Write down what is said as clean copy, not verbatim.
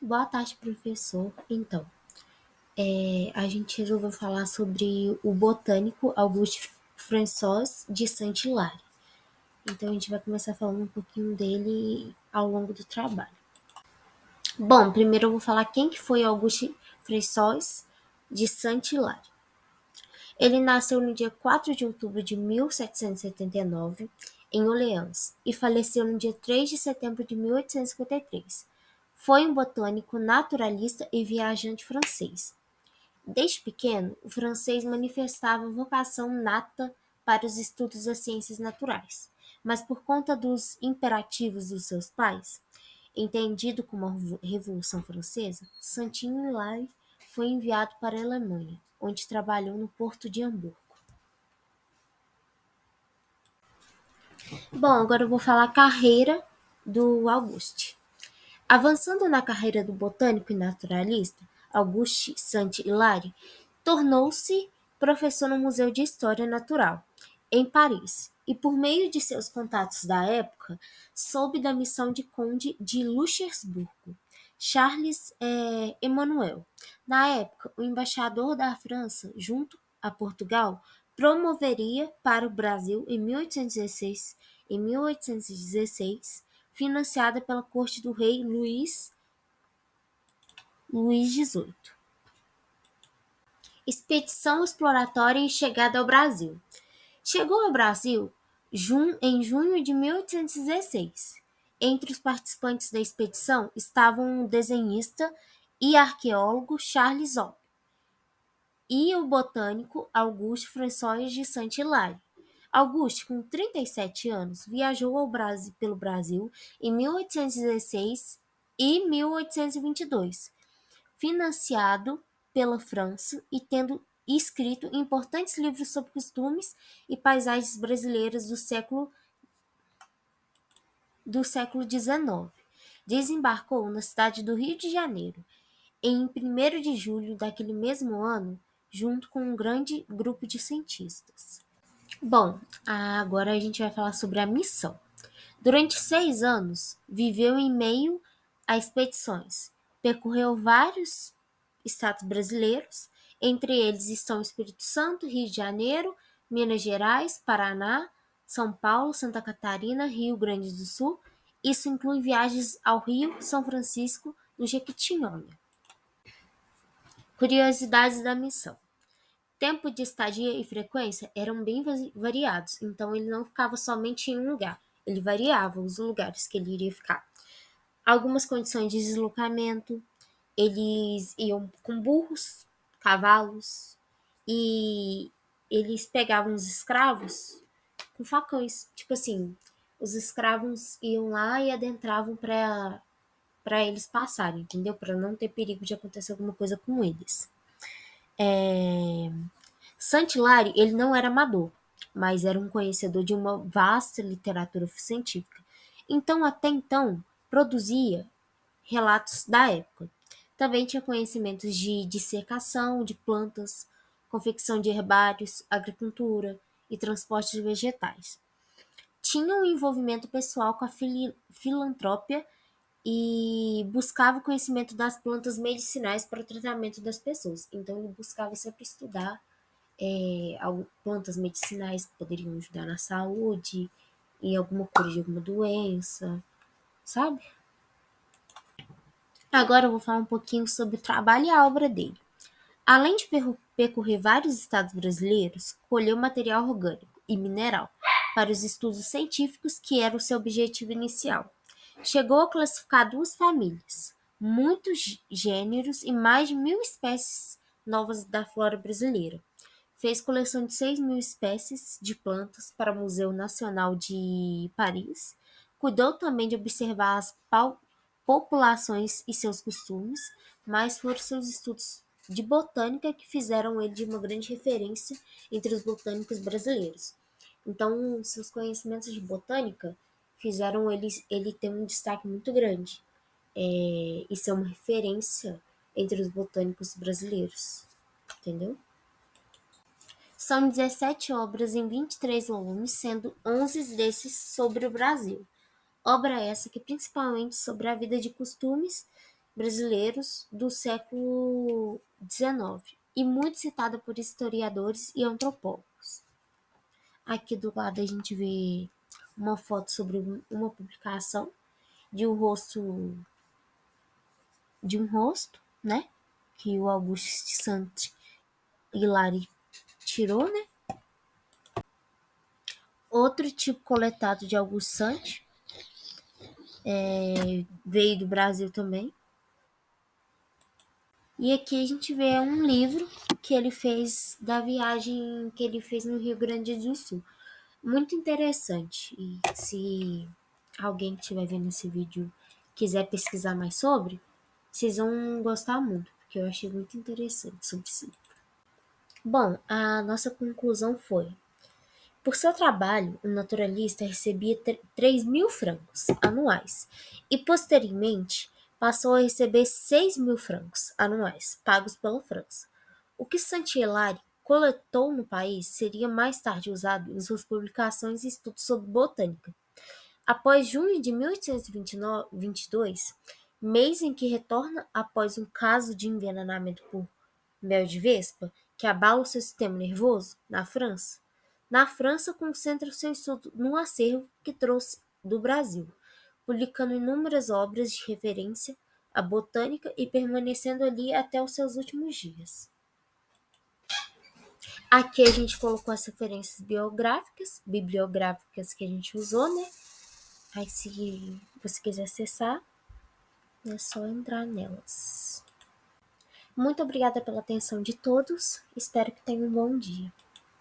Boa tarde, professor. Então, a gente resolveu falar sobre o botânico Auguste François de Saint-Hilaire. Então, a gente vai começar falando um pouquinho dele ao longo do trabalho. Bom, primeiro eu vou falar quem que foi Auguste François de Saint-Hilaire. Ele nasceu no dia 4 de outubro de 1779, em Orleans, e faleceu no dia 3 de setembro de 1853. Foi um botânico, naturalista e viajante francês. Desde pequeno, o francês manifestava vocação nata para os estudos das ciências naturais, mas por conta dos imperativos dos seus pais, entendido como a Revolução Francesa, Saint-Hilaire foi enviado para a Alemanha, onde trabalhou no porto de Hamburgo. Bom, agora eu vou falar a carreira do Auguste. Avançando na carreira do botânico e naturalista, Auguste Saint-Hilaire tornou-se professor no Museu de História Natural, em Paris, e por meio de seus contatos da época, soube da missão de Conde de Luxemburgo, Charles Emmanuel. Na época, o embaixador da França, junto a Portugal, promoveria para o Brasil em 1816, financiada pela corte do rei Luís XVIII. Expedição exploratória e chegada ao Brasil. Chegou ao Brasil em junho de 1816. Entre os participantes da expedição estavam o desenhista e arqueólogo Charles Opp e o botânico Auguste François de Saint-Hilaire. Auguste, com 37 anos, viajou pelo Brasil em 1816 e 1822, financiado pela França e tendo escrito importantes livros sobre costumes e paisagens brasileiras do século XIX. Desembarcou na cidade do Rio de Janeiro em 1º de julho daquele mesmo ano, junto com um grande grupo de cientistas. Bom, agora a gente vai falar sobre a missão. Durante 6 anos, viveu em meio a expedições, percorreu vários estados brasileiros, entre eles estão o Espírito Santo, Rio de Janeiro, Minas Gerais, Paraná, São Paulo, Santa Catarina, Rio Grande do Sul. Isso inclui viagens ao Rio, São Francisco, do Jequitinhonha. Curiosidades da missão. Tempo de estadia e frequência eram bem variados, então ele não ficava somente em um lugar, ele variava os lugares que ele iria ficar. Algumas condições de deslocamento, eles iam com burros, cavalos, e eles pegavam os escravos com facões. Tipo assim, os escravos iam lá e adentravam para eles passarem, entendeu? Para não ter perigo de acontecer alguma coisa com eles. Saint-Hilaire, ele não era amador, mas era um conhecedor de uma vasta literatura científica. Então, até então, produzia relatos da época. Também tinha conhecimentos de dissecação de plantas, confecção de herbários, agricultura e transporte de vegetais. Tinha um envolvimento pessoal com a filantropia e buscava o conhecimento das plantas medicinais para o tratamento das pessoas. Então, ele buscava sempre estudar plantas medicinais que poderiam ajudar na saúde, em alguma cura de alguma doença, sabe? Agora eu vou falar um pouquinho sobre o trabalho e a obra dele. Além de percorrer vários estados brasileiros, colheu material orgânico e mineral para os estudos científicos, que era o seu objetivo inicial. Chegou a classificar 2 famílias, muitos gêneros e mais de 1.000 espécies novas da flora brasileira. Fez coleção de 6.000 espécies de plantas para o Museu Nacional de Paris. Cuidou também de observar as populações e seus costumes, mas foram seus estudos de botânica que fizeram ele de uma grande referência entre os botânicos brasileiros. Então, seus conhecimentos de botânica fizeram ele ter um destaque muito grande e ser uma referência entre os botânicos brasileiros, entendeu? São 17 obras em 23 volumes, sendo 11 desses sobre o Brasil. Obra essa que principalmente sobre a vida de costumes brasileiros do século XIX e muito citada por historiadores e antropólogos. Aqui do lado a gente vê uma foto sobre uma publicação de um rosto, né? Que o Augusto Santos Hilary tirou, né? Outro tipo coletado de Augusto Santos veio do Brasil também. E aqui a gente vê um livro que ele fez da viagem que ele fez no Rio Grande do Sul. Muito interessante. E se alguém que estiver vendo esse vídeo quiser pesquisar mais sobre, vocês vão gostar muito, porque eu achei muito interessante sobre isso. Bom, a nossa conclusão foi: por seu trabalho, o naturalista recebia 3.000 francos anuais e, posteriormente, passou a receber 6.000 francos anuais pagos pela França. O que Saint-Hilaire coletou no país seria mais tarde usado em suas publicações e estudos sobre botânica. Após junho de 1822, mês em que retorna após um caso de envenenamento por mel de vespa, que abala o seu sistema nervoso, na França concentra seu estudo num acervo que trouxe do Brasil, publicando inúmeras obras de referência à botânica e permanecendo ali até os seus últimos dias. Aqui a gente colocou as referências bibliográficas que a gente usou, né? Aí se você quiser acessar, é só entrar nelas. Muito obrigada pela atenção de todos, espero que tenham um bom dia.